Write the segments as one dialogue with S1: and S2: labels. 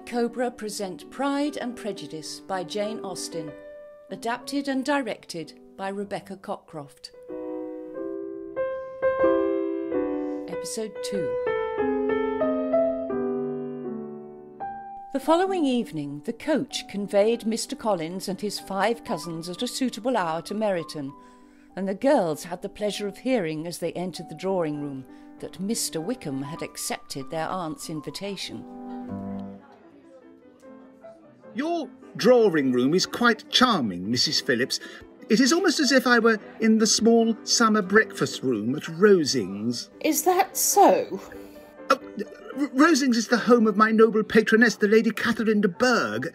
S1: Cobra present Pride and Prejudice by Jane Austen, adapted and directed by Rebecca Cockcroft. Episode 2. The following evening, the coach conveyed Mr Collins and his 5 cousins at a suitable hour to Meryton, and the girls had the pleasure of hearing as they entered the drawing-room that Mr Wickham had accepted their aunt's invitation.
S2: Your drawing-room is quite charming, Mrs Phillips. It is almost as if I were in the small summer breakfast room at Rosings.
S3: Is that so?
S2: Oh, Rosings is the home of my noble patroness, the Lady Catherine de Bourgh.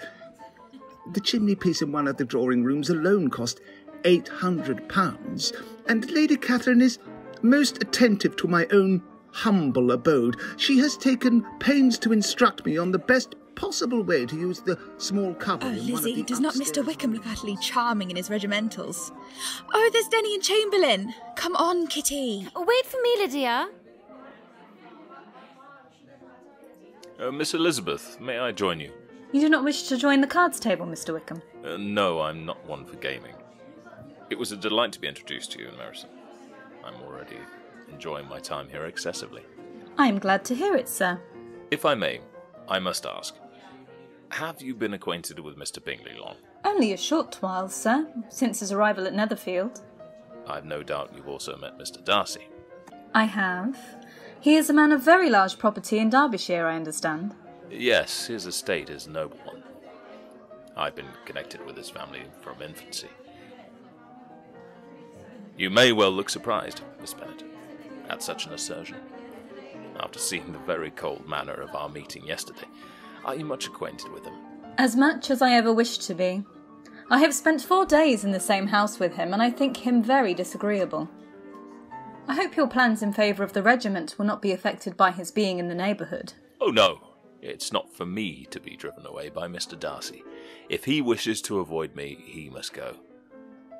S2: The chimney-piece in one of the drawing-rooms alone cost £800, and Lady Catherine is most attentive to my own humble abode. She has taken pains to instruct me on the best possible way to use the small cupboard.
S4: Oh, Lizzy, does not Mr Wickham look utterly charming in his regimentals? Oh, there's Denny and Chamberlain. Come on, Kitty.
S5: Wait for me, Lydia.
S6: Miss Elizabeth, may I join you?
S7: You do not wish to join the cards table, Mr Wickham?
S6: No, I'm not one for gaming. It was a delight to be introduced to you in Meryton. I'm already enjoying my time here excessively.
S7: I am glad to hear it, sir.
S6: If I may, I must ask, have you been acquainted with Mr Bingley long?
S7: Only a short while, sir, since his arrival at Netherfield.
S6: I've no doubt you've also met Mr Darcy.
S7: I have. He is a man of very large property in Derbyshire, I understand.
S6: Yes, his estate is a noble one. I've been connected with his family from infancy. You may well look surprised, Miss Bennet, at such an assertion. After seeing the very cold manner of our meeting yesterday, are you much acquainted with him?
S7: As much as I ever wished to be. I have spent 4 days in the same house with him, and I think him very disagreeable. I hope your plans in favour of the regiment will not be affected by his being in the neighbourhood.
S6: Oh, no. It's not for me to be driven away by Mr Darcy. If he wishes to avoid me, he must go.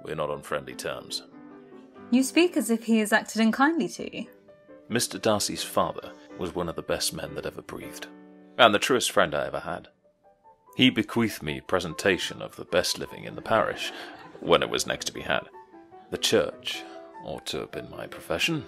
S6: We're not on friendly terms.
S7: You speak as if he has acted unkindly to you.
S6: Mr Darcy's father was one of the best men that ever breathed, and the truest friend I ever had. He bequeathed me presentation of the best living in the parish, when it was next to be had. The church ought to have been my profession,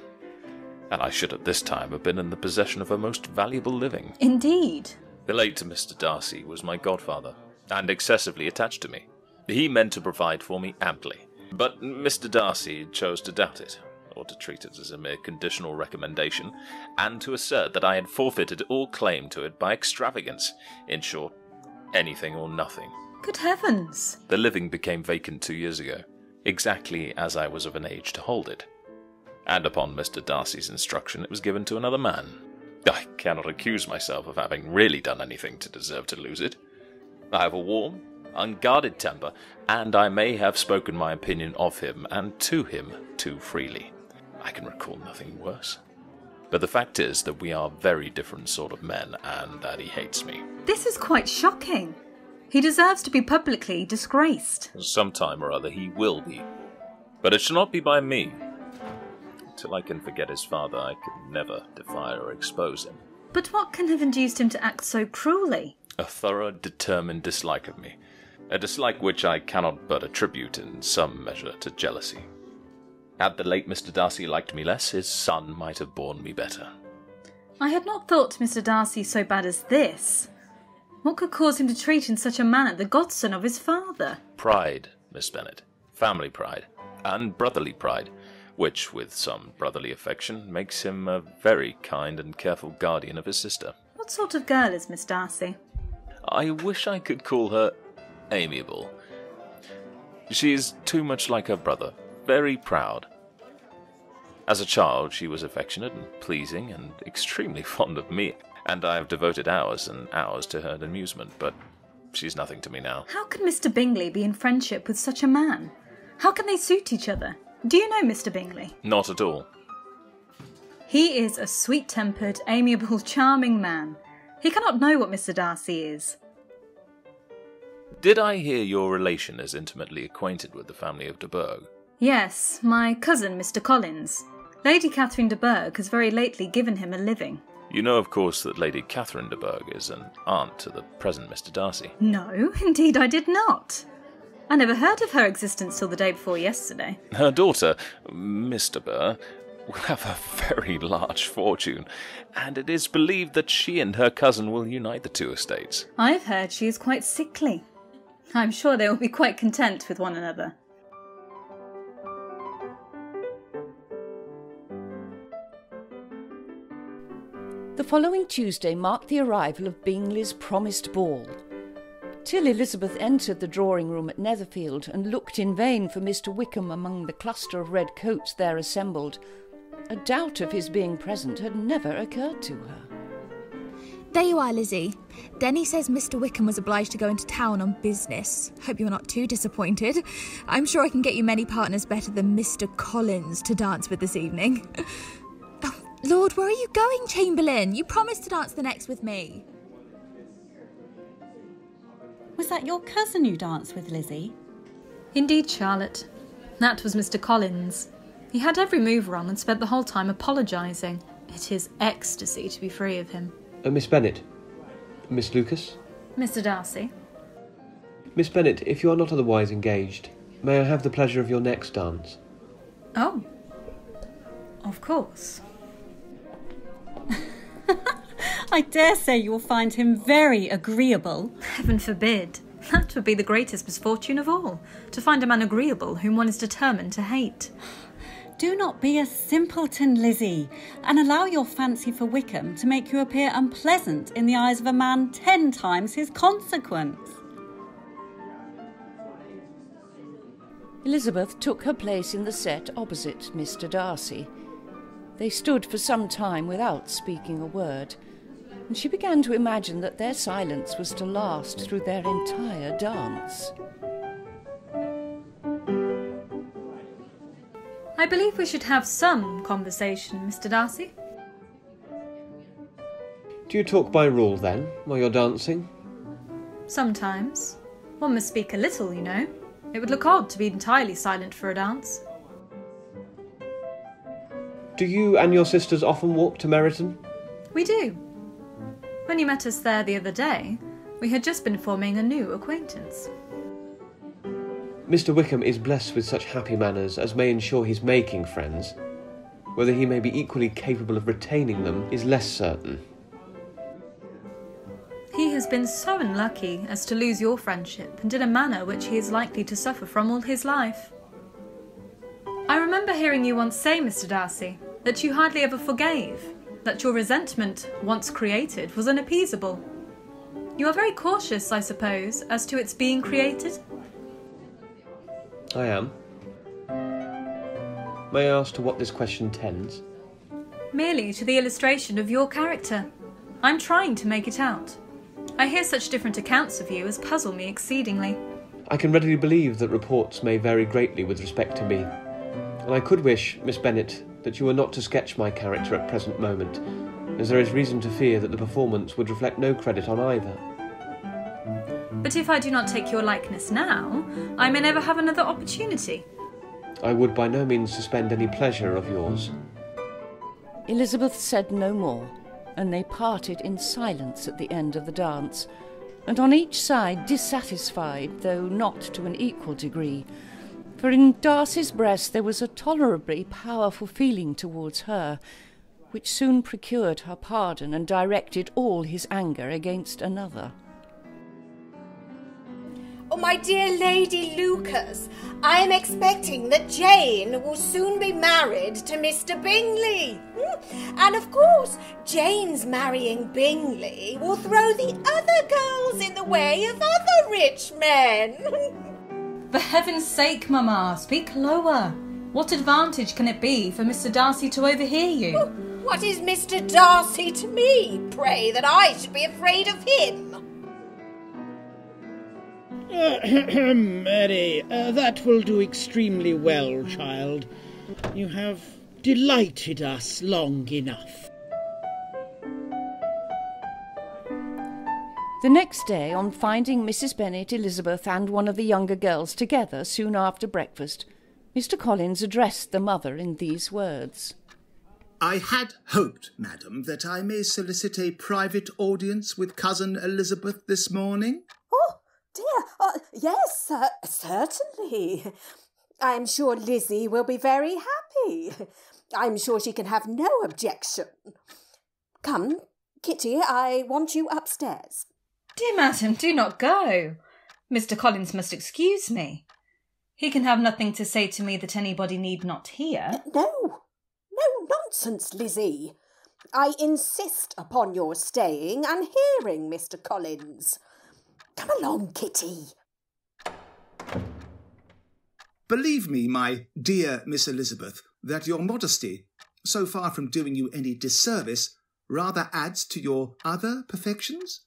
S6: and I should at this time have been in the possession of a most valuable living.
S7: Indeed.
S6: The late Mr Darcy was my godfather, and excessively attached to me. He meant to provide for me amply, but Mr Darcy chose to doubt it, or to treat it as a mere conditional recommendation, and to assert that I had forfeited all claim to it by extravagance. In short, anything or nothing.
S7: Good heavens!
S6: The living became vacant 2 years ago, exactly as I was of an age to hold it. And upon Mr Darcy's instruction it was given to another man. I cannot accuse myself of having really done anything to deserve to lose it. I have a warm, unguarded temper, and I may have spoken my opinion of him and to him too freely. I can recall nothing worse. But the fact is that we are very different sort of men, and that he hates me.
S7: This is quite shocking. He deserves to be publicly disgraced.
S6: Sometime or other he will be. But it shall not be by me. Till I can forget his father, I can never defy or expose him.
S7: But what can have induced him to act so cruelly?
S6: A thorough, determined dislike of me. A dislike which I cannot but attribute in some measure to jealousy. Had the late Mr Darcy liked me less, his son might have borne me better.
S7: I had not thought Mr Darcy so bad as this. What could cause him to treat in such a manner the godson of his father?
S6: Pride, Miss Bennet. Family pride. And brotherly pride, which, with some brotherly affection, makes him a very kind and careful guardian of his sister.
S7: What sort of girl is Miss Darcy?
S6: I wish I could call her amiable. She is too much like her brother. Very proud. As a child, she was affectionate and pleasing and extremely fond of me, and I have devoted hours and hours to her amusement, but she's nothing to me now.
S7: How can Mr Bingley be in friendship with such a man? How can they suit each other? Do you know Mr Bingley?
S6: Not at all.
S7: He is a sweet-tempered, amiable, charming man. He cannot know what Mr Darcy is.
S6: Did I hear your relation is intimately acquainted with the family of de Bourgh?
S7: Yes, my cousin, Mr Collins. Lady Catherine de Bourgh has very lately given him a living.
S6: You know, of course, that Lady Catherine de Bourgh is an aunt to the present Mr Darcy.
S7: No, indeed I did not. I never heard of her existence till the day before yesterday.
S6: Her daughter, Miss de Bourgh, will have a very large fortune, and it is believed that she and her cousin will unite the two estates.
S7: I've heard she is quite sickly. I'm sure they will be quite content with one another.
S1: The following Tuesday marked the arrival of Bingley's promised ball. Till Elizabeth entered the drawing-room at Netherfield and looked in vain for Mr Wickham among the cluster of red coats there assembled, a doubt of his being present had never occurred to her.
S4: There you are, Lizzy. Denny says Mr Wickham was obliged to go into town on business. Hope you're not too disappointed. I'm sure I can get you many partners better than Mr Collins to dance with this evening. Oh, Lord, where are you going, Chamberlain? You promised to dance the next with me.
S3: Was that your cousin you danced with, Lizzy?
S7: Indeed, Charlotte. That was Mr Collins. He had every move wrong and spent the whole time apologising. It is ecstasy to be free of him.
S5: Miss Bennet. Miss Lucas.
S7: Mr Darcy.
S5: Miss Bennet, if you are not otherwise engaged, may I have the pleasure of your next dance?
S7: Oh. Of course.
S3: I dare say you will find him very agreeable.
S7: Heaven forbid. That would be the greatest misfortune of all, to find a man agreeable whom one is determined to hate.
S3: Do not be a simpleton, Lizzy, and allow your fancy for Wickham to make you appear unpleasant in the eyes of a man 10 times his consequence.
S1: Elizabeth took her place in the set opposite Mr Darcy. They stood for some time without speaking a word, and she began to imagine that their silence was to last through their entire dance.
S7: I believe we should have some conversation, Mr Darcy.
S5: Do you talk by rule, then, while you're dancing?
S7: Sometimes. One must speak a little, you know. It would look odd to be entirely silent for a dance.
S5: Do you and your sisters often walk to Meryton?
S7: We do. When you met us there the other day, we had just been forming a new acquaintance.
S5: Mr Wickham is blessed with such happy manners as may ensure his making friends. Whether he may be equally capable of retaining them is less certain.
S7: He has been so unlucky as to lose your friendship, and in a manner which he is likely to suffer from all his life. I remember hearing you once say, Mr Darcy, that you hardly ever forgave, that your resentment, once created, was unappeasable. You are very cautious, I suppose, as to its being created?
S5: I am. May I ask to what this question tends?
S7: Merely to the illustration of your character. I'm trying to make it out. I hear such different accounts of you as puzzle me exceedingly.
S5: I can readily believe that reports may vary greatly with respect to me, and I could wish, Miss Bennet, that you were not to sketch my character at present moment, as there is reason to fear that the performance would reflect no credit on either.
S7: But if I do not take your likeness now, I may never have another opportunity.
S5: I would by no means suspend any pleasure of yours.
S1: Elizabeth said no more, and they parted in silence at the end of the dance, and on each side dissatisfied, though not to an equal degree, for in Darcy's breast there was a tolerably powerful feeling towards her, which soon procured her pardon and directed all his anger against another.
S8: Oh, my dear Lady Lucas, I am expecting that Jane will soon be married to Mr Bingley. And of course, Jane's marrying Bingley will throw the other girls in the way of other rich men.
S3: For heaven's sake, Mamma, speak lower. What advantage can it be for Mr Darcy to overhear you?
S8: What is Mr Darcy to me, pray, that I should be afraid of him?
S9: Mary, that will do extremely well, child. You have delighted us long enough.
S1: The next day, on finding Mrs Bennet, Elizabeth and one of the younger girls together soon after breakfast, Mr Collins addressed the mother in these words.
S2: I had hoped, madam, that I may solicit a private audience with cousin Elizabeth this morning.
S8: Oh, dear, yes, certainly. I'm sure Lizzy will be very happy. I'm sure she can have no objection. Come, Kitty, I want you upstairs.
S7: Dear madam, do not go. Mr. Collins must excuse me. He can have nothing to say to me that anybody need not hear.
S8: No nonsense, Lizzy. I insist upon your staying and hearing Mr. Collins. Come along, Kitty.
S2: Believe me, my dear Miss Elizabeth, that your modesty, so far from doing you any disservice, rather adds to your other perfections.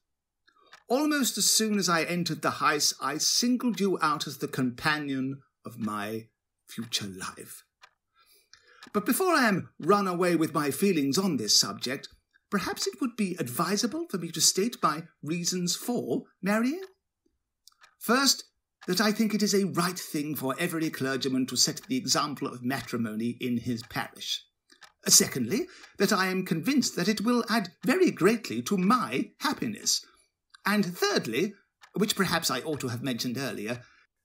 S2: Almost as soon as I entered the house, I singled you out as the companion of my future life. But before I am run away with my feelings on this subject, perhaps it would be advisable for me to state my reasons for marrying. First, that I think it is a right thing for every clergyman to set the example of matrimony in his parish. Secondly, that I am convinced that it will add very greatly to my happiness. And thirdly, which perhaps I ought to have mentioned earlier,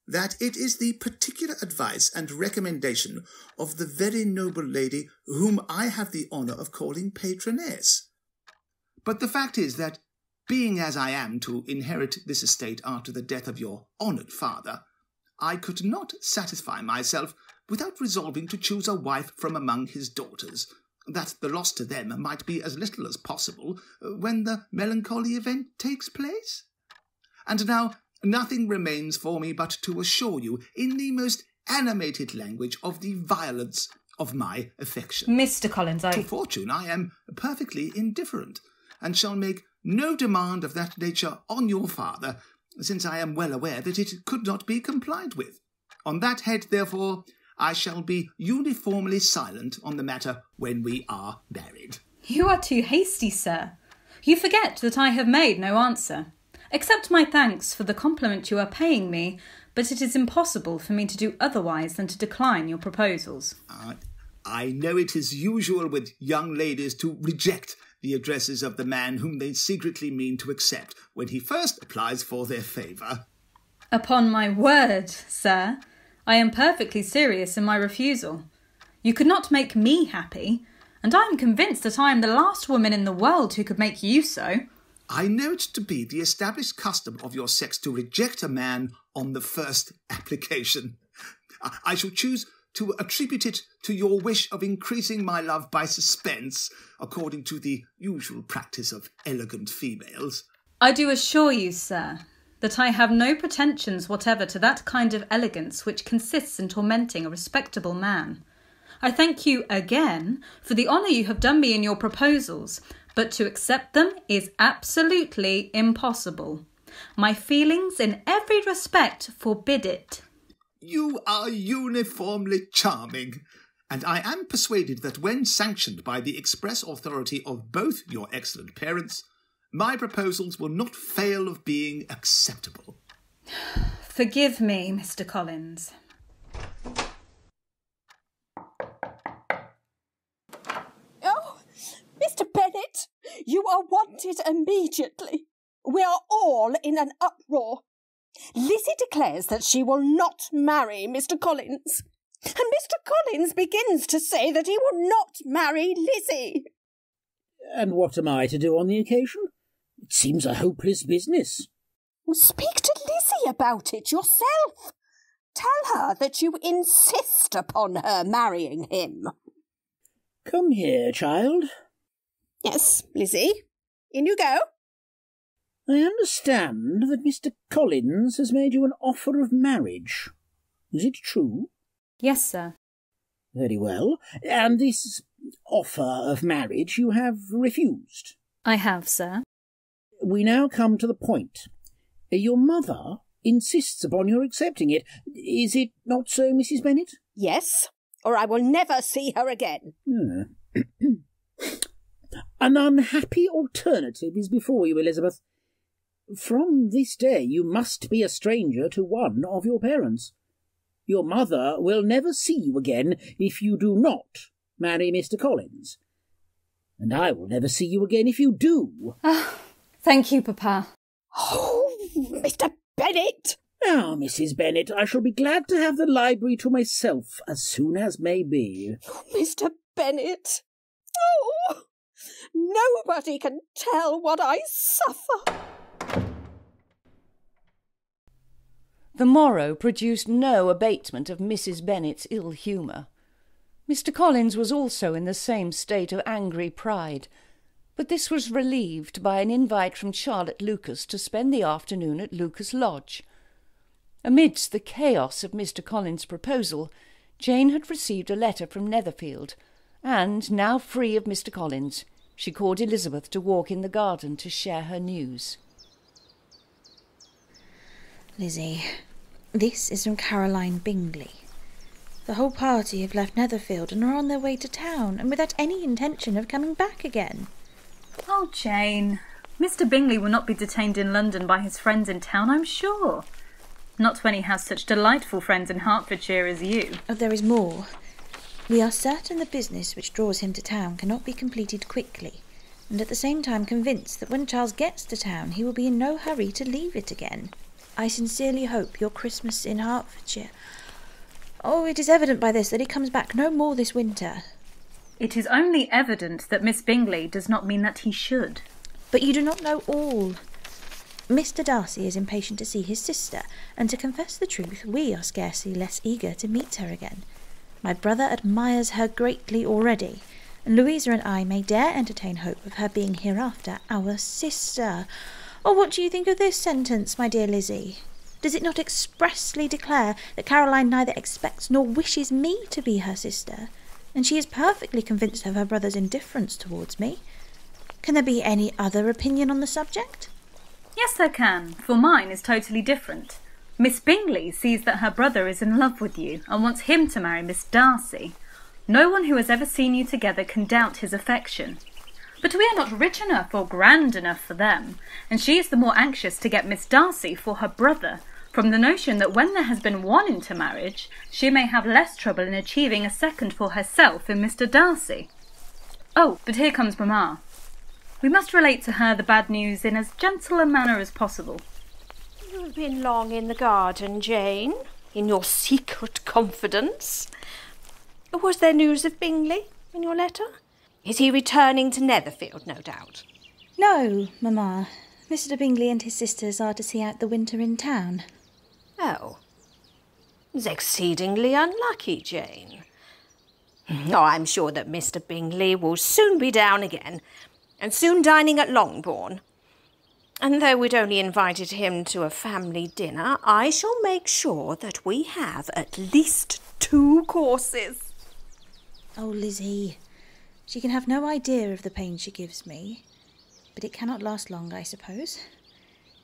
S2: that it is the particular advice and recommendation of the very noble lady whom I have the honour of calling patroness. But the fact is that, being as I am to inherit this estate after the death of your honoured father, I could not satisfy myself without resolving to choose a wife from among his daughters, that the loss to them might be as little as possible when the melancholy event takes place. And now nothing remains for me but to assure you in the most animated language of the violence of my affection.
S7: Mr. Collins,
S2: To fortune I am perfectly indifferent, and shall make no demand of that nature on your father, since I am well aware that it could not be complied with. On that head, therefore, I shall be uniformly silent on the matter when we are married.
S7: You are too hasty, sir. You forget that I have made no answer. Accept my thanks for the compliment you are paying me, but it is impossible for me to do otherwise than to decline your proposals.
S2: I know it is usual with young ladies to reject the addresses of the man whom they secretly mean to accept when he first applies for their favour.
S7: Upon my word, sir, I am perfectly serious in my refusal. You could not make me happy, and I am convinced that I am the last woman in the world who could make you so.
S2: I know it to be the established custom of your sex to reject a man on the first application. I shall choose to attribute it to your wish of increasing my love by suspense, according to the usual practice of elegant females.
S7: I do assure you, sir, that I have no pretensions whatever to that kind of elegance which consists in tormenting a respectable man. I thank you again for the honour you have done me in your proposals, but to accept them is absolutely impossible. My feelings in every respect forbid it.
S2: You are uniformly charming, and I am persuaded that when sanctioned by the express authority of both your excellent parents, my proposals will not fail of being acceptable.
S7: Forgive me, Mr. Collins.
S8: Oh, Mr. Bennet, you are wanted immediately. We are all in an uproar. Lizzy declares that she will not marry Mr. Collins, and Mr. Collins begins to say that he will not marry Lizzy.
S9: And what am I to do on the occasion? It seems a hopeless business.
S8: Well, speak to Lizzy about it yourself. Tell her that you insist upon her marrying him.
S9: Come here, child.
S8: Yes, Lizzy. In you go.
S9: I understand that Mr. Collins has made you an offer of marriage. Is it true?
S7: Yes, sir.
S9: Very well. And this offer of marriage you have refused?
S7: I have, sir.
S9: We now come to the point. Your mother insists upon your accepting it. Is it not so, Mrs. Bennet?
S8: Yes, or I will never see her again.
S9: An unhappy alternative is before you, Elizabeth. From this day you must be a stranger to one of your parents. Your mother will never see you again if you do not marry Mr. Collins, and I will never see you again if you do.
S7: Oh, thank you, Papa.
S8: Oh, Mr. Bennet!
S9: Now, Mrs. Bennet, I shall be glad to have the library to myself as soon as may be.
S8: Oh, Mr. Bennet! Oh, nobody can tell what I suffer.
S1: The morrow produced no abatement of Mrs. Bennet's ill humour. Mr. Collins was also in the same state of angry pride, but this was relieved by an invite from Charlotte Lucas to spend the afternoon at Lucas Lodge. Amidst the chaos of Mr. Collins' proposal, Jane had received a letter from Netherfield, and, now free of Mr. Collins, she called Elizabeth to walk in the garden to share her news.
S10: Lizzy, this is from Caroline Bingley. The whole party have left Netherfield and are on their way to town, and without any intention of coming back again.
S7: Oh, Jane, Mr. Bingley will not be detained in London by his friends in town, I'm sure. Not when he has such delightful friends in Hertfordshire as you.
S10: Oh, there is more. We are certain the business which draws him to town cannot be completed quickly, and at the same time convinced that when Charles gets to town he will be in no hurry to leave it again. I sincerely hope your Christmas in Hertfordshire... Oh, it is evident by this that he comes back no more this winter.
S7: It is only evident that Miss Bingley does not mean that he should.
S10: But you do not know all. Mr. Darcy is impatient to see his sister, and to confess the truth, we are scarcely less eager to meet her again. My brother admires her greatly already, and Louisa and I may dare entertain hope of her being hereafter our sister. Oh, what do you think of this sentence, my dear Lizzy? Does it not expressly declare that Caroline neither expects nor wishes me to be her sister, and she is perfectly convinced of her brother's indifference towards me? Can there be any other opinion on the subject?
S7: Yes, there can, for mine is totally different. Miss Bingley sees that her brother is in love with you and wants him to marry Miss Darcy. No one who has ever seen you together can doubt his affection. But we are not rich enough or grand enough for them, and she is the more anxious to get Miss Darcy for her brother, from the notion that when there has been one into marriage, she may have less trouble in achieving a second for herself in Mr. Darcy. Oh, but here comes Mamma. We must relate to her the bad news in as gentle a manner as possible.
S8: You've been long in the garden, Jane, in your secret confidence. Was there news of Bingley in your letter? Is he returning to Netherfield, no doubt?
S10: No, Mamma. Mr. Bingley and his sisters are to see out the winter in town.
S8: Oh. It's exceedingly unlucky, Jane. Oh, I'm sure that Mr. Bingley will soon be down again, and soon dining at Longbourn. And though we'd only invited him to a family dinner, I shall make sure that we have at least 2 courses.
S10: Oh, Lizzy, she can have no idea of the pain she gives me. But it cannot last long, I suppose.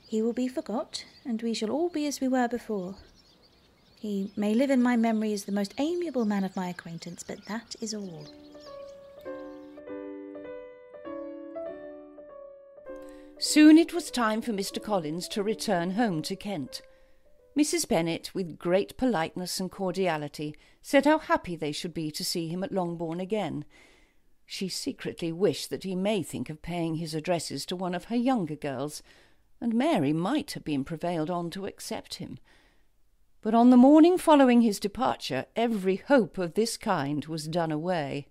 S10: He will be forgot, and we shall all be as we were before. He may live in my memory as the most amiable man of my acquaintance, but that is all.
S1: Soon it was time for Mr. Collins to return home to Kent. Mrs. Bennet, with great politeness and cordiality, said how happy they should be to see him at Longbourn again. She secretly wished that he may think of paying his addresses to one of her younger girls, and Mary might have been prevailed on to accept him. But on the morning following his departure, every hope of this kind was done away.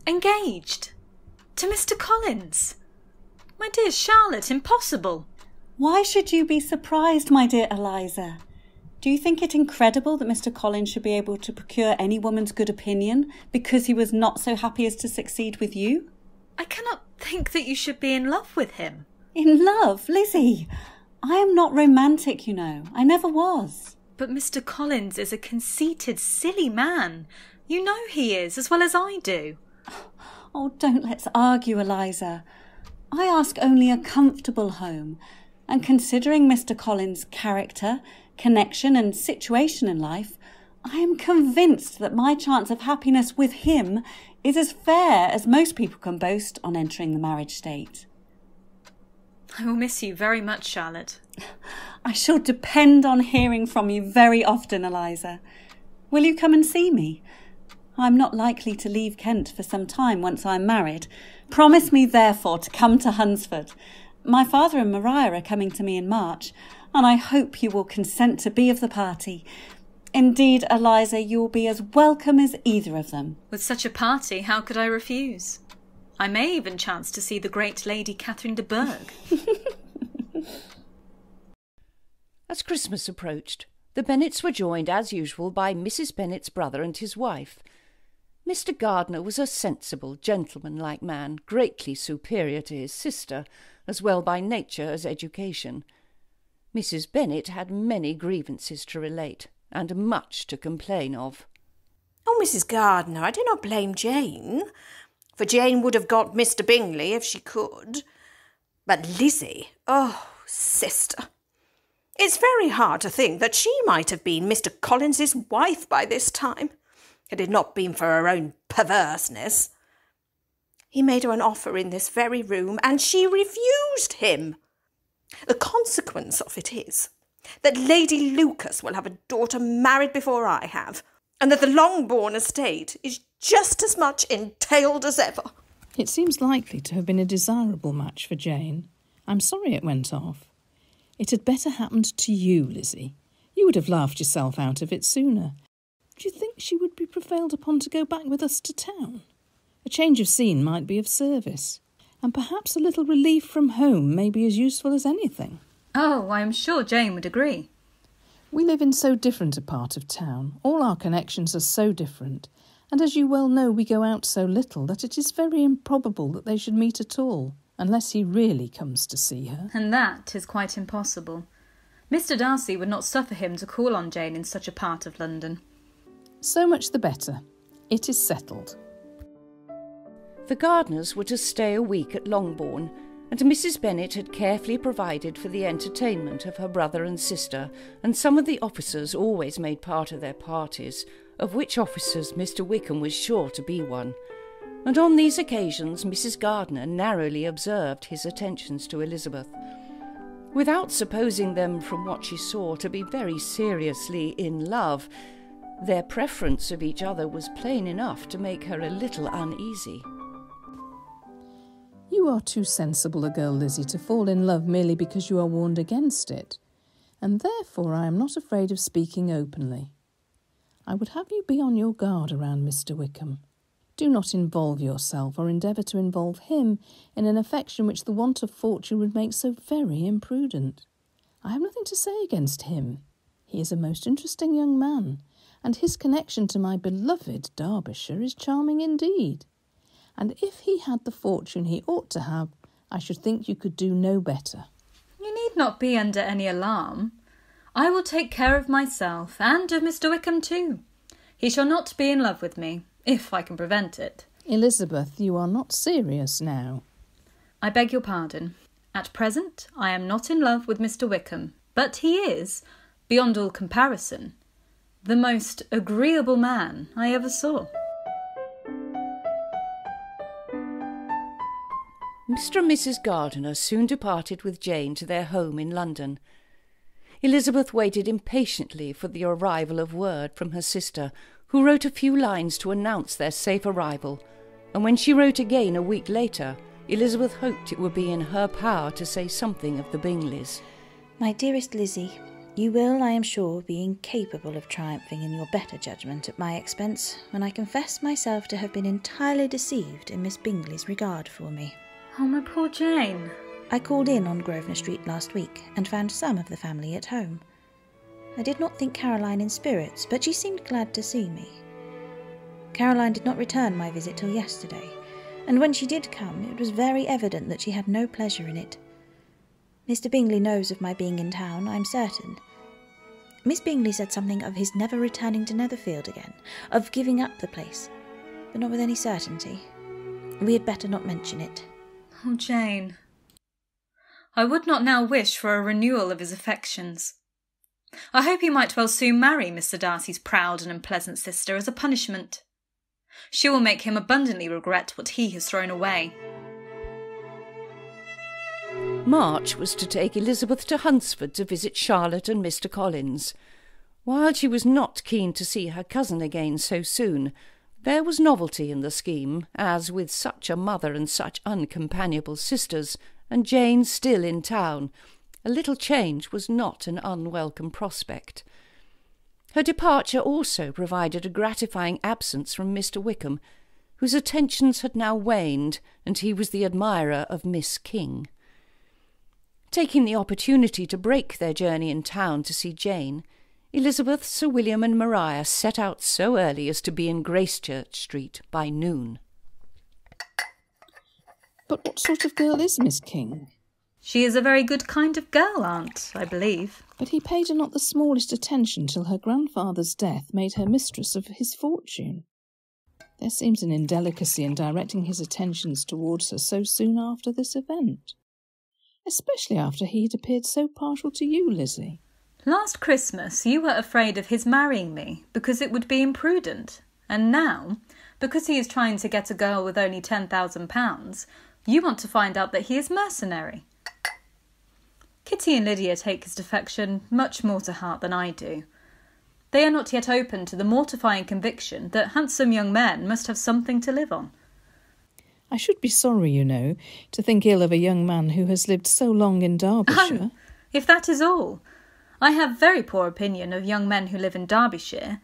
S7: Engaged? To Mr. Collins? My dear Charlotte, impossible.
S3: Why should you be surprised, my dear Eliza? Do you think it incredible that Mr. Collins should be able to procure any woman's good opinion because he was not so happy as to succeed with you?
S7: I cannot think that you should be in love with him.
S3: In love? Lizzy, I am not romantic, you know. I never was.
S7: But Mr. Collins is a conceited, silly man. You know he is, as well as I do.
S3: Oh, don't let's argue, Eliza. I ask only a comfortable home, and considering Mr. Collins' character, connection and situation in life, I am convinced that my chance of happiness with him is as fair as most people can boast on entering the marriage state.
S7: I will miss you very much, Charlotte.
S3: I shall depend on hearing from you very often, Eliza. Will you come and see me? I'm not likely to leave Kent for some time once I'm married. Promise me, therefore, to come to Hunsford. My father and Maria are coming to me in March, and I hope you will consent to be of the party. Indeed, Eliza, you will be as welcome as either of them.
S7: With such a party, how could I refuse? I may even chance to see the great Lady Catherine de Bourgh.
S1: As Christmas approached, the Bennets were joined as usual by Mrs Bennet's brother and his wife. Mr Gardiner was a sensible, gentlemanlike man, greatly superior to his sister, as well by nature as education. Mrs Bennet had many grievances to relate, and much to complain of.
S8: Oh, Mrs Gardiner, I do not blame Jane, for Jane would have got Mr Bingley if she could. But Lizzy, oh, sister, it's very hard to think that she might have been Mr Collins's wife by this time, had it not been for her own perverseness. He made her an offer in this very room, and she refused him. The consequence of it is that Lady Lucas will have a daughter married before I have, and that the Longbourn estate is just as much entailed as ever.
S11: It seems likely to have been a desirable match for Jane. I'm sorry it went off. It had better happened to you, Lizzy. You would have laughed yourself out of it sooner. Do you think she would be prevailed upon to go back with us to town? A change of scene might be of service, and perhaps a little relief from home may be as useful as anything.
S7: Oh, I am sure Jane would agree.
S11: We live in so different a part of town. All our connections are so different, and as you well know, we go out so little that it is very improbable that they should meet at all, unless he really comes to see her.
S7: And that is quite impossible. Mr Darcy would not suffer him to call on Jane in such a part of London.
S11: So much the better. It is settled.
S1: The Gardiners were to stay a week at Longbourn, and Mrs Bennet had carefully provided for the entertainment of her brother and sister, and some of the officers always made part of their parties, of which officers Mr Wickham was sure to be one. And on these occasions Mrs Gardiner narrowly observed his attentions to Elizabeth. Without supposing them, from what she saw, to be very seriously in love, their preference of each other was plain enough to make her a little uneasy.
S11: You are too sensible a girl, Lizzy, to fall in love merely because you are warned against it, and therefore I am not afraid of speaking openly. I would have you be on your guard around Mr Wickham. Do not involve yourself or endeavour to involve him in an affection which the want of fortune would make so very imprudent. I have nothing to say against him. He is a most interesting young man, and his connection to my beloved Derbyshire is charming indeed. And if he had the fortune he ought to have, I should think you could do no better.
S7: You need not be under any alarm. I will take care of myself, and of Mr Wickham too. He shall not be in love with me, if I can prevent it.
S11: Elizabeth, you are not serious now.
S7: I beg your pardon. At present, I am not in love with Mr Wickham, but he is, beyond all comparison, the most agreeable man I ever saw.
S1: Mr and Mrs Gardiner soon departed with Jane to their home in London. Elizabeth waited impatiently for the arrival of word from her sister, who wrote a few lines to announce their safe arrival, and when she wrote again a week later, Elizabeth hoped it would be in her power to say something of the Bingleys.
S10: My dearest Lizzy, you will, I am sure, be incapable of triumphing in your better judgment at my expense when I confess myself to have been entirely deceived in Miss Bingley's regard for me.
S7: Oh, my poor Jane.
S10: I called in on Grosvenor Street last week and found some of the family at home. I did not think Caroline in spirits, but she seemed glad to see me. Caroline did not return my visit till yesterday, and when she did come, it was very evident that she had no pleasure in it. Mr Bingley knows of my being in town, I am certain. Miss Bingley said something of his never returning to Netherfield again, of giving up the place, but not with any certainty. We had better not mention it.
S7: Oh, Jane. I would not now wish for a renewal of his affections. I hope he might well soon marry Mr Darcy's proud and unpleasant sister as a punishment. She will make him abundantly regret what he has thrown away.
S1: March was to take Elizabeth to Hunsford to visit Charlotte and Mr Collins. While she was not keen to see her cousin again so soon, There was novelty in the scheme, as with such a mother and such uncompanionable sisters, and Jane still in town, a little change was not an unwelcome prospect. Her departure also provided a gratifying absence from Mr Wickham, whose attentions had now waned, and he was the admirer of Miss King. Taking the opportunity to break their journey in town to see Jane, Elizabeth, Sir William and Maria set out so early as to be in Gracechurch Street by noon.
S11: But what sort of girl is Miss King?
S7: She is a very good kind of girl, aunt, I believe.
S11: But he paid her not the smallest attention till her grandfather's death made her mistress of his fortune. There seems an indelicacy in directing his attentions towards her so soon after this event, especially after he had appeared so partial to you, Lizzy.
S7: Last Christmas you were afraid of his marrying me because it would be imprudent, and now, because he is trying to get a girl with only £10,000, you want to find out that he is mercenary. Kitty and Lydia take his defection much more to heart than I do. They are not yet open to the mortifying conviction that handsome young men must have something to live on.
S11: I should be sorry, you know, to think ill of a young man who has lived so long in Derbyshire.
S7: Oh, if that is all. I have very poor opinion of young men who live in Derbyshire,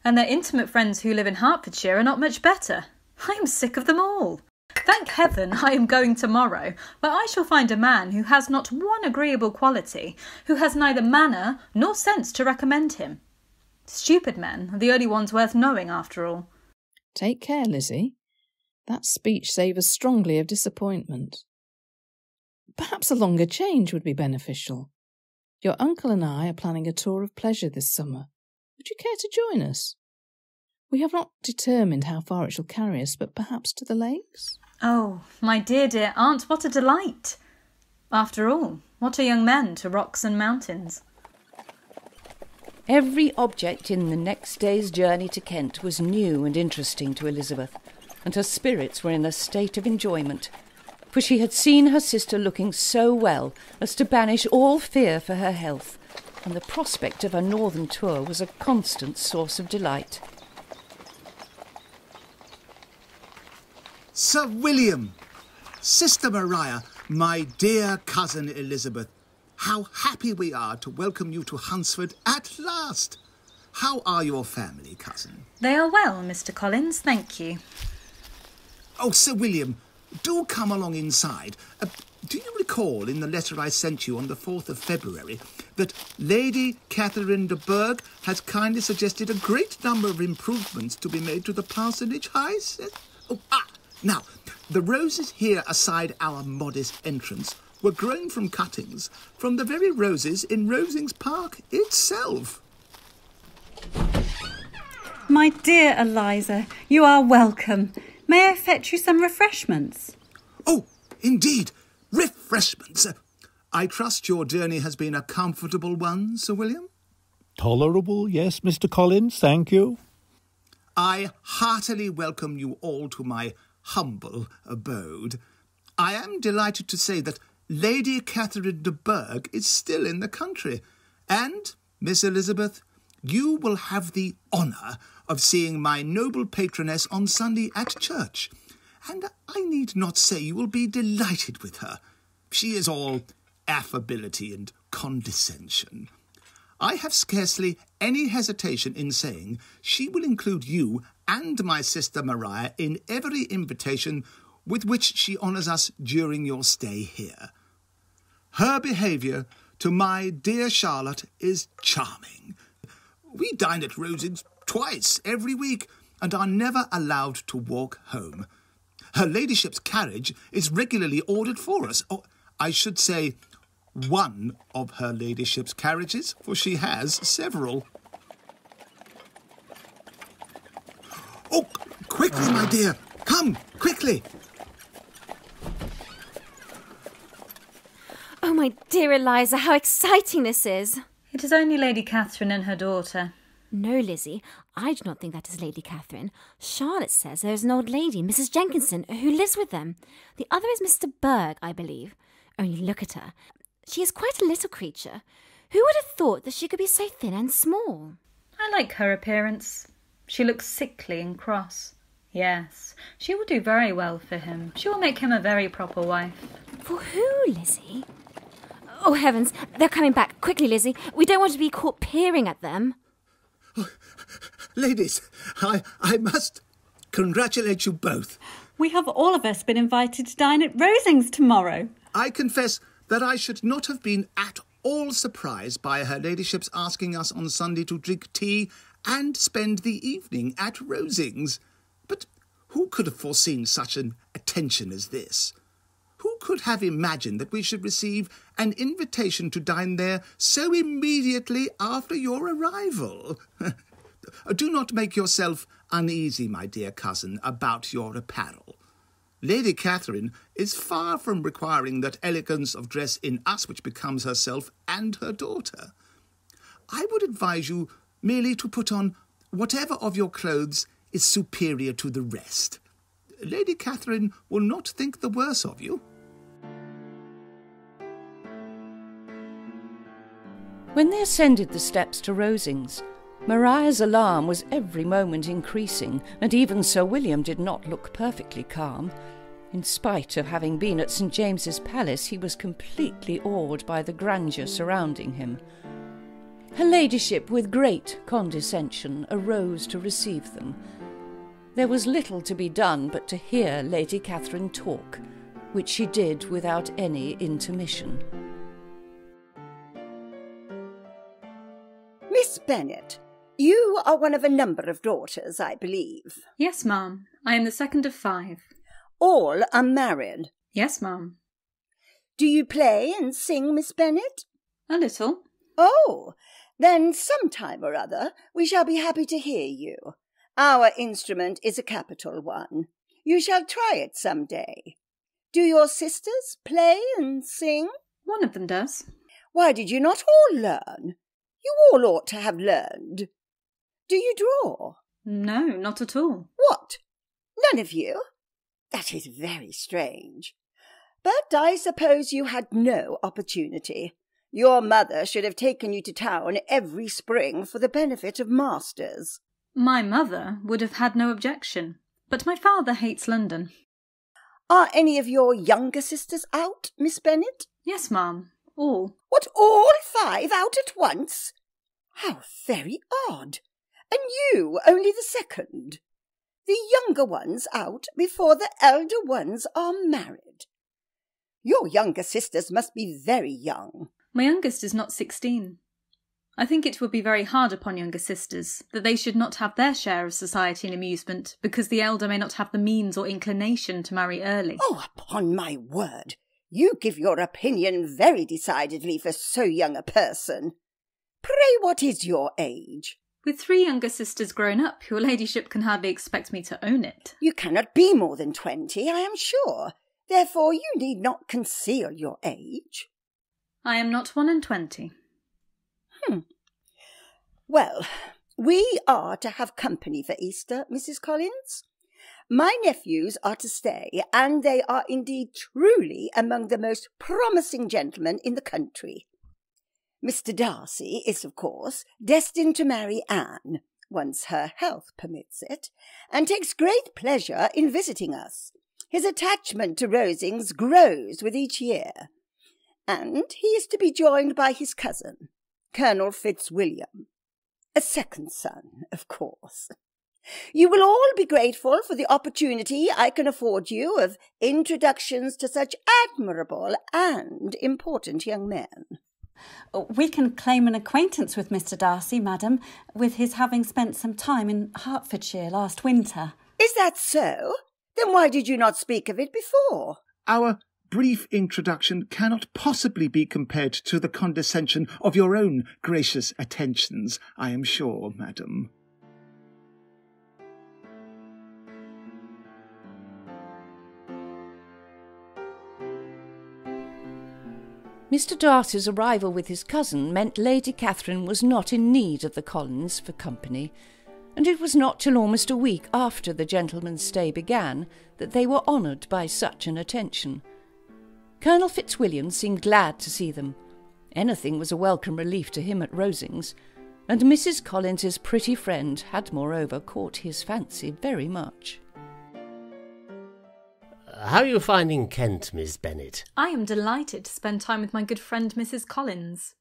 S7: and their intimate friends who live in Hertfordshire are not much better. I am sick of them all. Thank heaven I am going tomorrow, where I shall find a man who has not one agreeable quality, who has neither manner nor sense to recommend him. Stupid men are the only ones worth knowing, after all.
S11: Take care, Lizzy. That speech savours strongly of disappointment. Perhaps a longer change would be beneficial. Your uncle and I are planning a tour of pleasure this summer. Would you care to join us? We have not determined how far it shall carry us, but perhaps to the lakes?
S7: Oh, my dear aunt, what a delight! After all, what are young men to rocks and mountains?
S1: Every object in the next day's journey to Kent was new and interesting to Elizabeth, and her spirits were in a state of enjoyment, for she had seen her sister looking so well as to banish all fear for her health, and the prospect of a northern tour was a constant source of delight.
S2: Sir William, Sister Maria, my dear cousin Elizabeth, how happy we are to welcome you to Hunsford at last. How are your family, cousin?
S7: They are well, Mr Collins, thank you.
S2: Oh, Sir William, do come along inside. Do you recall in the letter I sent you on the 4th of February that Lady Catherine de Bourgh had kindly suggested a great number of improvements to be made to the parsonage house? Now, the roses here aside our modest entrance were grown from cuttings from the very roses in Rosings Park itself.
S3: My dear Eliza, you are welcome. May I fetch you some refreshments?
S2: Oh, indeed, refreshments. I trust your journey has been a comfortable one, Sir William?
S12: Tolerable, yes, Mr Collins, thank you.
S2: I heartily welcome you all to my humble abode. I am delighted to say that Lady Catherine de Bourgh is still in the country, and, Miss Elizabeth, you will have the honour of seeing my noble patroness on Sunday at church, and I need not say you will be delighted with her. She is all affability and condescension. I have scarcely any hesitation in saying she will include you and my sister Maria in every invitation with which she honours us during your stay here. Her behaviour to my dear Charlotte is charming. We dine at Rosings twice every week and are never allowed to walk home. Her ladyship's carriage is regularly ordered for us. Or, I should say, one of her ladyship's carriages, for she has several. Oh, quickly, my dear. Come, quickly.
S13: Oh, my dear Eliza, how exciting this is.
S7: It is only Lady Catherine and her daughter.
S13: No, Lizzy, I do not think that is Lady Catherine. Charlotte says there is an old lady, Mrs Jenkinson, who lives with them. The other is Mr Bourgh, I believe. Only look at her. She is quite a little creature. Who would have thought that she could be so thin and small?
S7: I like her appearance. She looks sickly and cross. Yes, she will do very well for him. She will make him a very proper wife.
S13: For who, Lizzy? Oh, heavens, they're coming back. Quickly, Lizzy. We don't want to be caught peering at them.
S2: Oh, ladies, I must congratulate you both.
S3: We have all of us been invited to dine at Rosings tomorrow.
S2: I confess that I should not have been at all surprised by her ladyship's asking us on Sunday to drink tea and spend the evening at Rosings. But who could have foreseen such an attention as this? Who could have imagined that we should receive an invitation to dine there so immediately after your arrival? Do not make yourself uneasy, my dear cousin, about your apparel. Lady Catherine is far from requiring that elegance of dress in us which becomes herself and her daughter. I would advise you merely to put on whatever of your clothes is superior to the rest. Lady Catherine will not think the worse of you.
S1: When they ascended the steps to Rosings, Maria's alarm was every moment increasing, and even Sir William did not look perfectly calm. In spite of having been at St James's Palace, he was completely awed by the grandeur surrounding him. Her ladyship, with great condescension, arose to receive them. There was little to be done but to hear Lady Catherine talk, which she did without any intermission.
S8: Miss Bennet, you are one of a number of daughters, I believe.
S7: Yes, ma'am. I am the second of 5.
S8: All are married.
S7: Yes, ma'am.
S8: Do you play and sing, Miss Bennet?
S7: A little.
S8: Oh, then some time or other we shall be happy to hear you. Our instrument is a capital one. You shall try it some day. Do your sisters play and sing?
S7: One of them does.
S8: Why did you not all learn? You all ought to have learned. Do you draw?
S7: No, not at all.
S8: What? None of you? That is very strange. But I suppose you had no opportunity. Your mother should have taken you to town every spring for the benefit of masters.
S7: My mother would have had no objection, but my father hates London.
S8: Are any of your younger sisters out, Miss Bennet?
S7: Yes, ma'am, all.
S8: What, all 5 out at once? How very odd. And you only the second. The younger ones out before the elder ones are married. Your younger sisters must be very young.
S7: My youngest is not 16. I think it would be very hard upon younger sisters that they should not have their share of society and amusement because the elder may not have the means or inclination to marry early.
S8: Oh, upon my word, you give your opinion very decidedly for so young a person. Pray, what is your age?
S7: With 3 younger sisters grown up, your ladyship can hardly expect me to own it.
S8: You cannot be more than 20, I am sure. Therefore you need not conceal your age.
S7: I am not 21.
S8: Well, we are to have company for Easter, Mrs. Collins. My nephews are to stay, and they are indeed truly among the most promising gentlemen in the country. Mr. Darcy is, of course, destined to marry Anne, once her health permits it, and takes great pleasure in visiting us. His attachment to Rosings grows with each year, and he is to be joined by his cousin, Colonel Fitzwilliam, a second son, of course. You will all be grateful for the opportunity I can afford you of introductions to such admirable and important young men.
S3: We can claim an acquaintance with Mr. Darcy, madam, with his having spent some time in Hertfordshire last winter.
S8: Is that so? Then why did you not speak of it before?
S2: Our brief introduction cannot possibly be compared to the condescension of your own gracious attentions, I am sure, madam.
S1: Mr. Darcy's arrival with his cousin meant Lady Catherine was not in need of the Collins for company, and it was not till almost a week after the gentleman's stay began that they were honoured by such an attention. Colonel Fitzwilliam seemed glad to see them. Anything was a welcome relief to him at Rosings, and Mrs. Collins's pretty friend had moreover caught his fancy very much.
S14: How are you finding Kent, Miss Bennet?
S7: I am delighted to spend time with my good friend Mrs Collins.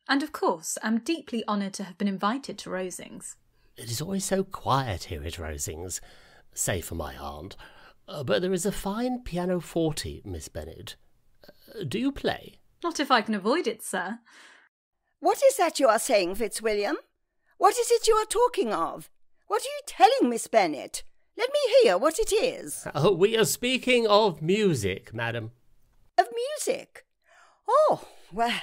S7: And of course, am deeply honoured to have been invited to Rosings.
S14: It is always so quiet here at Rosings, save for my aunt. But there is a fine pianoforte, Miss Bennet. Do you play?
S7: Not if I can avoid it, sir.
S15: What is that you are saying, Fitzwilliam? What is it you are talking of? What are you telling Miss Bennet? Let me hear what it is.
S14: Oh, we are speaking of music, madam.
S15: Of music? Oh, well,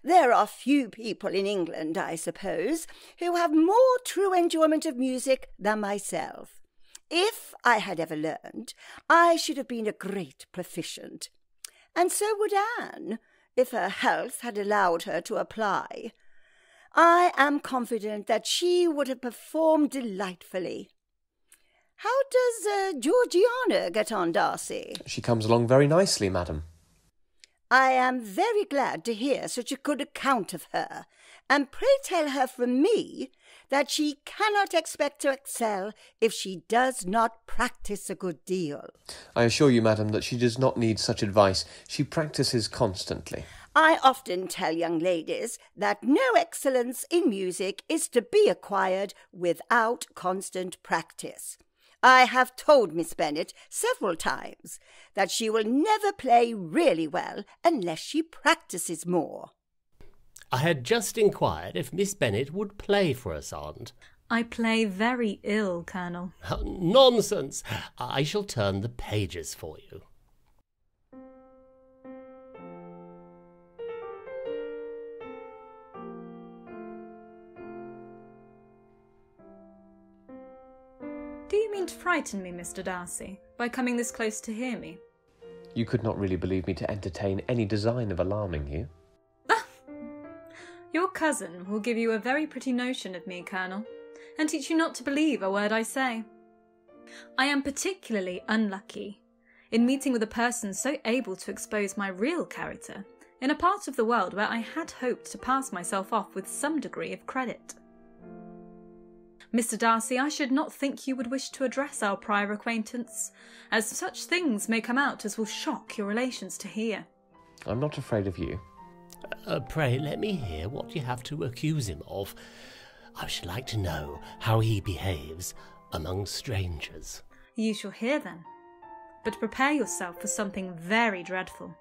S15: there are few people in England, I suppose, who have more true enjoyment of music than myself. If I had ever learned, I should have been a great proficient. And so would Anne, if her health had allowed her to apply. I am confident that she would have performed delightfully. How does Georgiana get on, Darcy?
S5: She comes along very nicely, madam.
S15: I am very glad to hear such a good account of her, and pray tell her from me that she cannot expect to excel if she does not practice a good deal.
S5: I assure you, madam, that she does not need such advice. She practices constantly.
S15: I often tell young ladies that no excellence in music is to be acquired without constant practice. I have told Miss Bennet several times that she will never play really well unless she practices more.
S14: I had just inquired if Miss Bennet would play for us, aunt.
S7: I play very ill, Colonel.
S14: Nonsense! I shall turn the pages for you.
S7: Do you mean to frighten me, Mr Darcy, by coming this close to hear me?
S5: You could not really believe me to entertain any design of alarming you.
S7: Your cousin will give you a very pretty notion of me, Colonel, and teach you not to believe a word I say. I am particularly unlucky in meeting with a person so able to expose my real character in a part of the world where I had hoped to pass myself off with some degree of credit. Mr Darcy, I should not think you would wish to address our prior acquaintance, as such things may come out as will shock your relations to hear.
S5: I'm not afraid of you.
S14: Pray let me hear what you have to accuse him of. I should like to know how he behaves among strangers.
S7: You shall hear then, but prepare yourself for something very dreadful.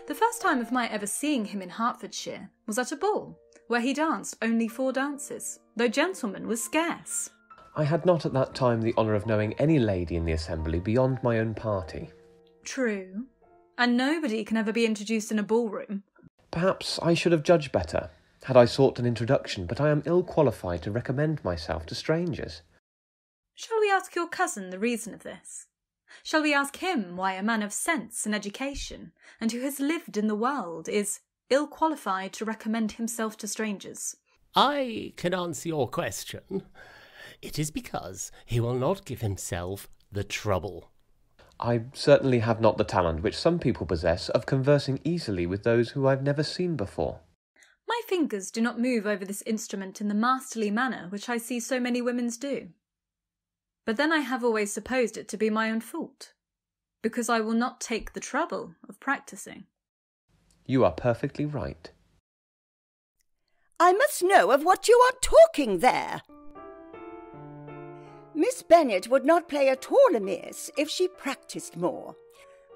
S7: The first time of my ever seeing him in Hertfordshire was at a ball, where he danced only 4 dances, though gentlemen was scarce.
S5: I had not at that time the honour of knowing any lady in the assembly beyond my own party.
S7: True, and nobody can ever be introduced in a ballroom.
S5: Perhaps I should have judged better, had I sought an introduction, but I am ill qualified to recommend myself to strangers.
S7: Shall we ask your cousin the reason of this? Shall we ask him why a man of sense and education, and who has lived in the world, is ill qualified to recommend himself to strangers?
S14: I can answer your question. It is because he will not give himself the trouble.
S5: I certainly have not the talent which some people possess of conversing easily with those who I've never seen before.
S7: My fingers do not move over this instrument in the masterly manner which I see so many women's do. But then I have always supposed it to be my own fault, because I will not take the trouble of practising.
S5: You are perfectly right.
S15: I must know of what you are talking there. Miss Bennet would not play at all amiss if she practised more,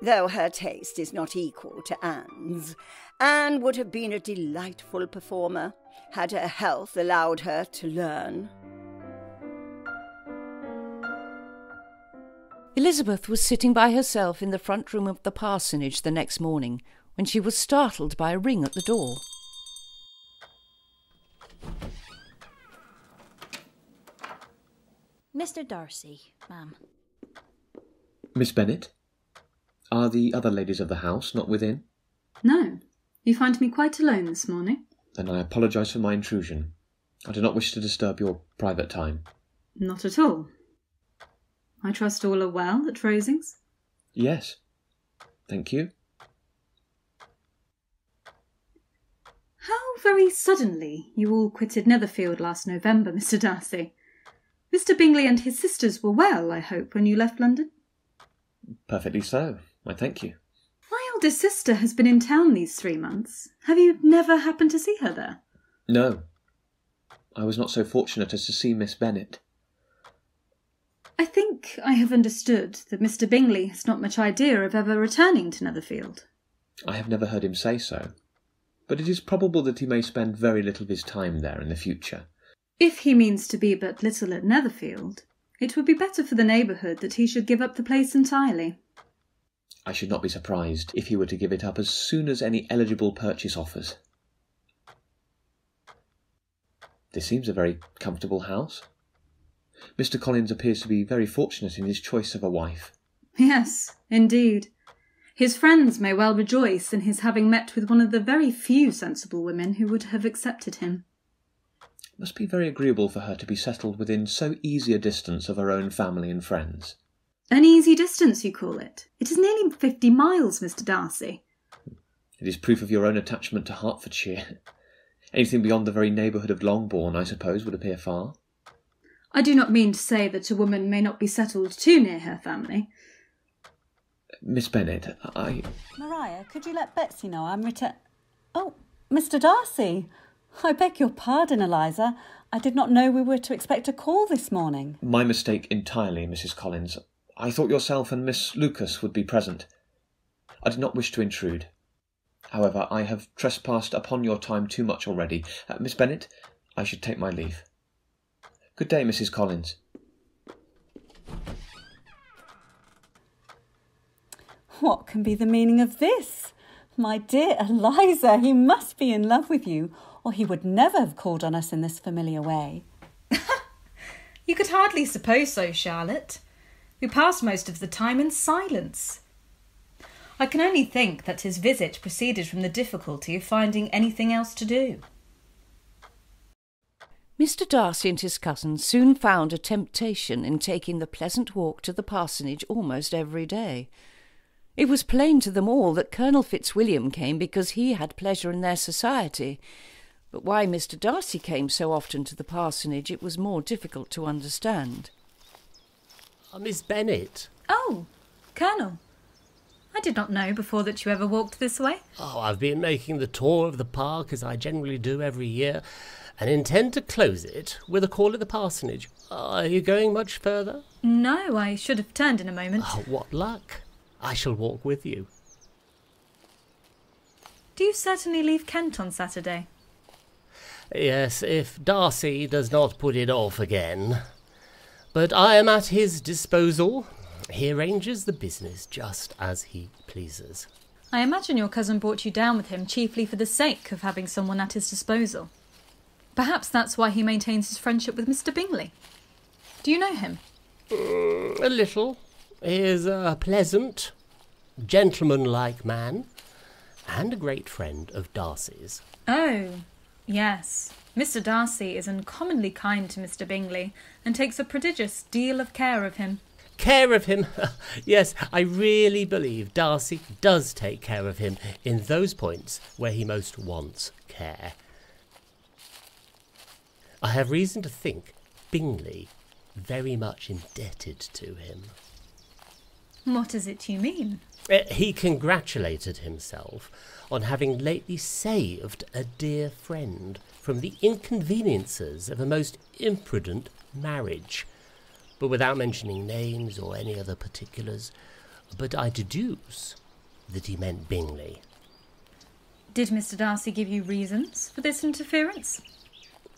S15: though her taste is not equal to Anne's. Anne would have been a delightful performer, had her health allowed her to learn.
S1: Elizabeth was sitting by herself in the front room of the parsonage the next morning, when she was startled by a ring at the door.
S10: Mr Darcy, ma'am.
S5: Miss Bennet? Are the other ladies of the house not within?
S7: No. You find me quite alone this morning?
S5: Then I apologise for my intrusion. I do not wish to disturb your private time.
S7: Not at all. I trust all are well at Rosings?
S5: Yes. Thank you.
S7: How very suddenly you all quitted Netherfield last November, Mr Darcy. Mr Bingley and his sisters were well, I hope, when you left London?
S5: Perfectly so. I thank you.
S7: My eldest sister has been in town these 3 months. Have you never happened to see her there?
S5: No. I was not so fortunate as to see Miss Bennet.
S7: I think I have understood that Mr Bingley has not much idea of ever returning to Netherfield.
S5: I have never heard him say so, but it is probable that he may spend very little of his time there in the future.
S7: If he means to be but little at Netherfield, it would be better for the neighbourhood that he should give up the place entirely.
S5: I should not be surprised if he were to give it up as soon as any eligible purchase offers. This seems a very comfortable house. Mr Collins appears to be very fortunate in his choice of a wife.
S7: Yes, indeed. His friends may well rejoice in his having met with one of the very few sensible women who would have accepted him.
S5: It must be very agreeable for her to be settled within so easy a distance of her own family and friends.
S7: An easy distance, you call it? It is nearly 50 miles, Mr Darcy.
S5: It is proof of your own attachment to Hertfordshire. Anything beyond the very neighbourhood of Longbourn, I suppose, would appear far.
S7: I do not mean to say that a woman may not be settled too near her family.
S5: Miss Bennet,
S3: Maria, could you let Betsy know I'm Oh, Mr Darcy. I beg your pardon, Eliza. I did not know we were to expect a call this morning.
S5: My mistake entirely, Mrs Collins. I thought yourself and Miss Lucas would be present. I did not wish to intrude. However, I have trespassed upon your time too much already. Miss Bennet, I should take my leave. Good day, Mrs Collins.
S3: What can be the meaning of this? My dear Eliza, he must be in love with you, or he would never have called on us in this familiar way.
S7: You could hardly suppose so, Charlotte. We passed most of the time in silence. I can only think that his visit proceeded from the difficulty of finding anything else to do.
S1: Mr Darcy and his cousins soon found a temptation in taking the pleasant walk to the parsonage almost every day. It was plain to them all that Colonel Fitzwilliam came because he had pleasure in their society, but why Mr Darcy came so often to the parsonage it was more difficult to understand.
S14: Miss Bennet.
S7: Oh, Colonel. I did not know before that you ever walked this way.
S14: Oh, I've been making the tour of the park as I generally do every year, and intend to close it with a call at the parsonage. Are you going much further?
S7: No, I should have turned in a moment.
S14: Oh, what luck. I shall walk with you.
S7: Do you certainly leave Kent on Saturday?
S14: Yes, if Darcy does not put it off again. But I am at his disposal. He arranges the business just as he pleases.
S7: I imagine your cousin brought you down with him chiefly for the sake of having someone at his disposal. Perhaps that's why he maintains his friendship with Mr Bingley. Do you know him?
S14: A little. He is a pleasant, gentlemanlike man, and a great friend of Darcy's.
S7: Oh, yes. Mr Darcy is uncommonly kind to Mr Bingley, and takes a prodigious deal of care of him.
S14: Care of him? Yes, I really believe Darcy does take care of him in those points where he most wants care. I have reason to think Bingley very much indebted to him.
S7: What is it you mean?
S14: He congratulated himself on having lately saved a dear friend from the inconveniences of a most imprudent marriage, but without mentioning names or any other particulars. But I deduce that he meant Bingley.
S7: Did Mr Darcy give you reasons for this interference?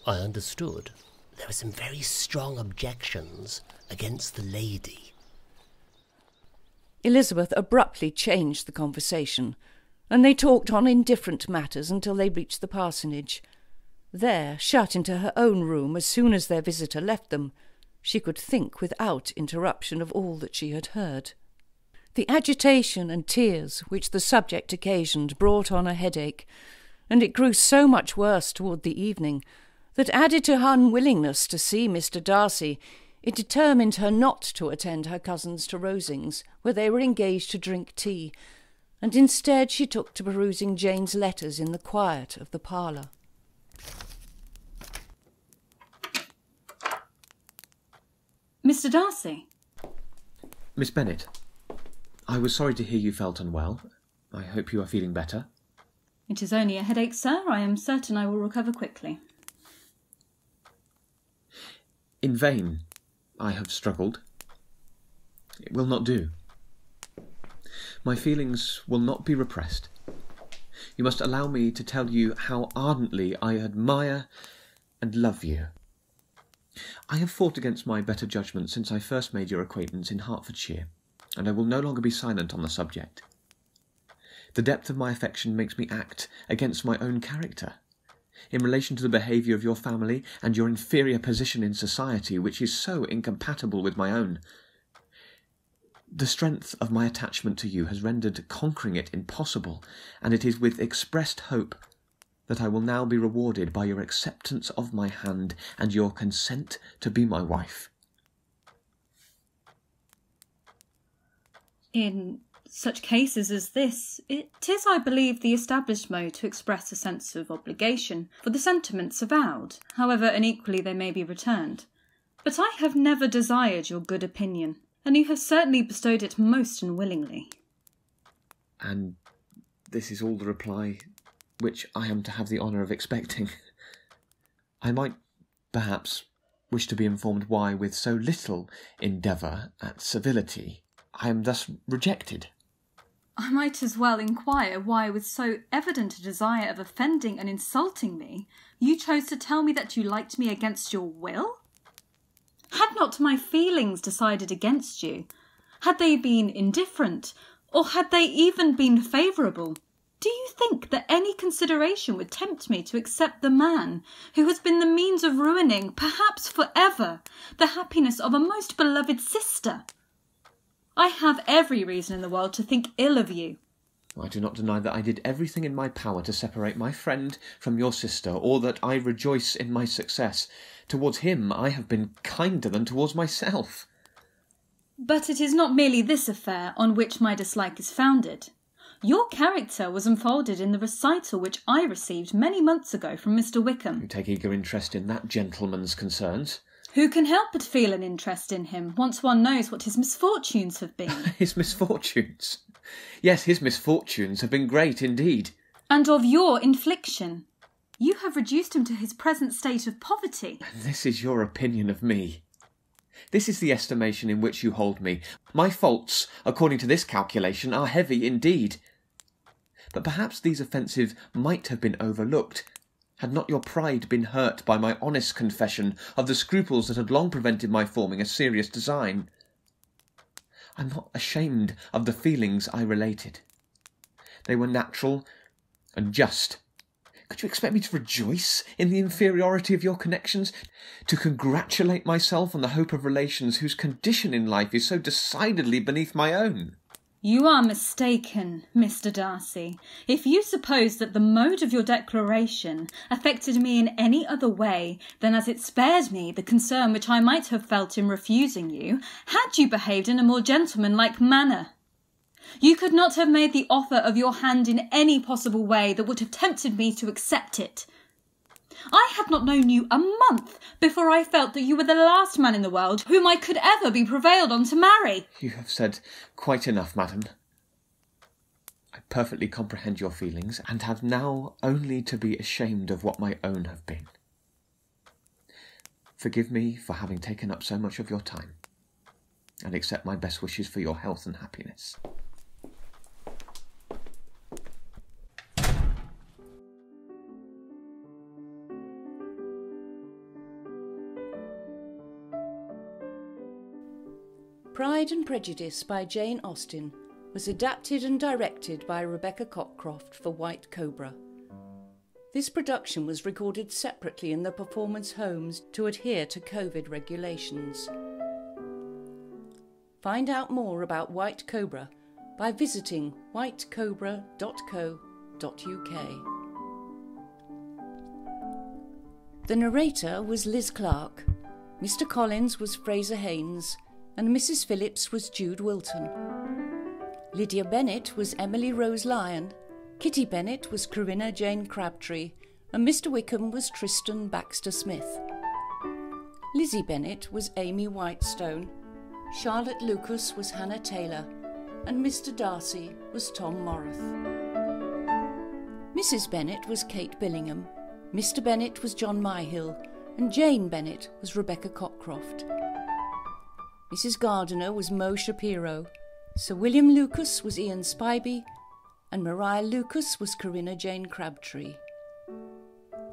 S14: I understood. There were some very strong objections against the lady.
S1: Elizabeth abruptly changed the conversation, and they talked on indifferent matters until they reached the parsonage. There, shut into her own room as soon as their visitor left them, she could think without interruption of all that she had heard. The agitation and tears which the subject occasioned brought on a headache, and it grew so much worse toward the evening that, added to her unwillingness to see Mr Darcy, it determined her not to attend her cousins to Rosings, where they were engaged to drink tea, and instead she took to perusing Jane's letters in the quiet of the parlour.
S7: Mr Darcy?
S5: Miss Bennet, I was sorry to hear you felt unwell. I hope you are feeling better.
S7: It is only a headache, sir. I am certain I will recover quickly.
S5: In vain I have struggled. It will not do. My feelings will not be repressed. You must allow me to tell you how ardently I admire and love you. I have fought against my better judgment since I first made your acquaintance in Hertfordshire, and I will no longer be silent on the subject. The depth of my affection makes me act against my own character, in relation to the behaviour of your family and your inferior position in society, which is so incompatible with my own. The strength of my attachment to you has rendered conquering it impossible, and it is with expressed hope that I will now be rewarded by your acceptance of my hand and your consent to be my wife.
S7: In such cases as this, it is, I believe, the established mode to express a sense of obligation for the sentiments avowed, however unequally they may be returned. But I have never desired your good opinion, and you have certainly bestowed it most unwillingly.
S5: And this is all the reply which I am to have the honour of expecting. I might, perhaps, wish to be informed why, with so little endeavour at civility, I am thus rejected.
S7: I might as well inquire why, with so evident a desire of offending and insulting me, you chose to tell me that you liked me against your will? Had not my feelings decided against you? Had they been indifferent, or had they even been favourable? Do you think that any consideration would tempt me to accept the man who has been the means of ruining, perhaps for ever, the happiness of a most beloved sister? I have every reason in the world to think ill of you.
S5: I do not deny that I did everything in my power to separate my friend from your sister, or that I rejoice in my success. Towards him I have been kinder than towards myself.
S7: But it is not merely this affair on which my dislike is founded. Your character was unfolded in the recital which I received many months ago from Mr Wickham.
S5: You take eager interest in that gentleman's concerns.
S7: Who can help but feel an interest in him, once one knows what his misfortunes have been?
S5: His misfortunes? Yes, his misfortunes have been great indeed.
S7: And of your infliction. You have reduced him to his present state of poverty.
S5: And this is your opinion of me. This is the estimation in which you hold me. My faults, according to this calculation, are heavy indeed. But perhaps these offences might have been overlooked, had not your pride been hurt by my honest confession of the scruples that had long prevented my forming a serious design. I am not ashamed of the feelings I related. They were natural and just. Could you expect me to rejoice in the inferiority of your connections, to congratulate myself on the hope of relations whose condition in life is so decidedly beneath my own?
S7: You are mistaken, Mr Darcy, if you suppose that the mode of your declaration affected me in any other way than as it spared me the concern which I might have felt in refusing you, had you behaved in a more gentlemanlike manner. You could not have made the offer of your hand in any possible way that would have tempted me to accept it. I had not known you a month before I felt that you were the last man in the world whom I could ever be prevailed on to marry.
S5: You have said quite enough, madam. I perfectly comprehend your feelings, and have now only to be ashamed of what my own have been. Forgive me for having taken up so much of your time, and accept my best wishes for your health and happiness.
S1: Pride and Prejudice by Jane Austen was adapted and directed by Rebecca Cockcroft for White Cobra. This production was recorded separately in the performance homes to adhere to COVID regulations. Find out more about White Cobra by visiting whitecobra.co.uk. The narrator was Liz Clarke, Mr Collins was Fraser Haynes, and Mrs Phillips was Jude Wilton. Lydia Bennet was Emily Rose Lyon, Kitty Bennet was Corinna Jane Crabtree, and Mr Wickham was Tristan Baxter Smith. Lizzy Bennet was Amy Whitestone, Charlotte Lucas was Hannah Taylor, and Mr Darcy was Tom Moreth. Mrs Bennet was Kate Billingham, Mr Bennet was John Myhill, and Jane Bennet was Rebecca Cockcroft. Mrs Gardiner was Mo Shapiro, Sir William Lucas was Ian Spiby, and Maria Lucas was Corinna Jane Crabtree.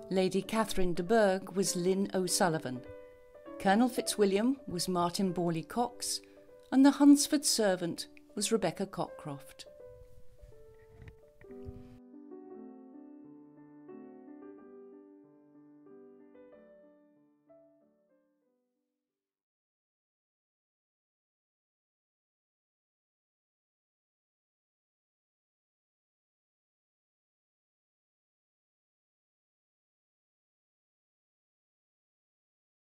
S1: Lady Catherine de Bourgh was Lynn O'Sullivan, Colonel Fitzwilliam was Martin Borley Cox, and the Hunsford servant was Rebecca Cockcroft.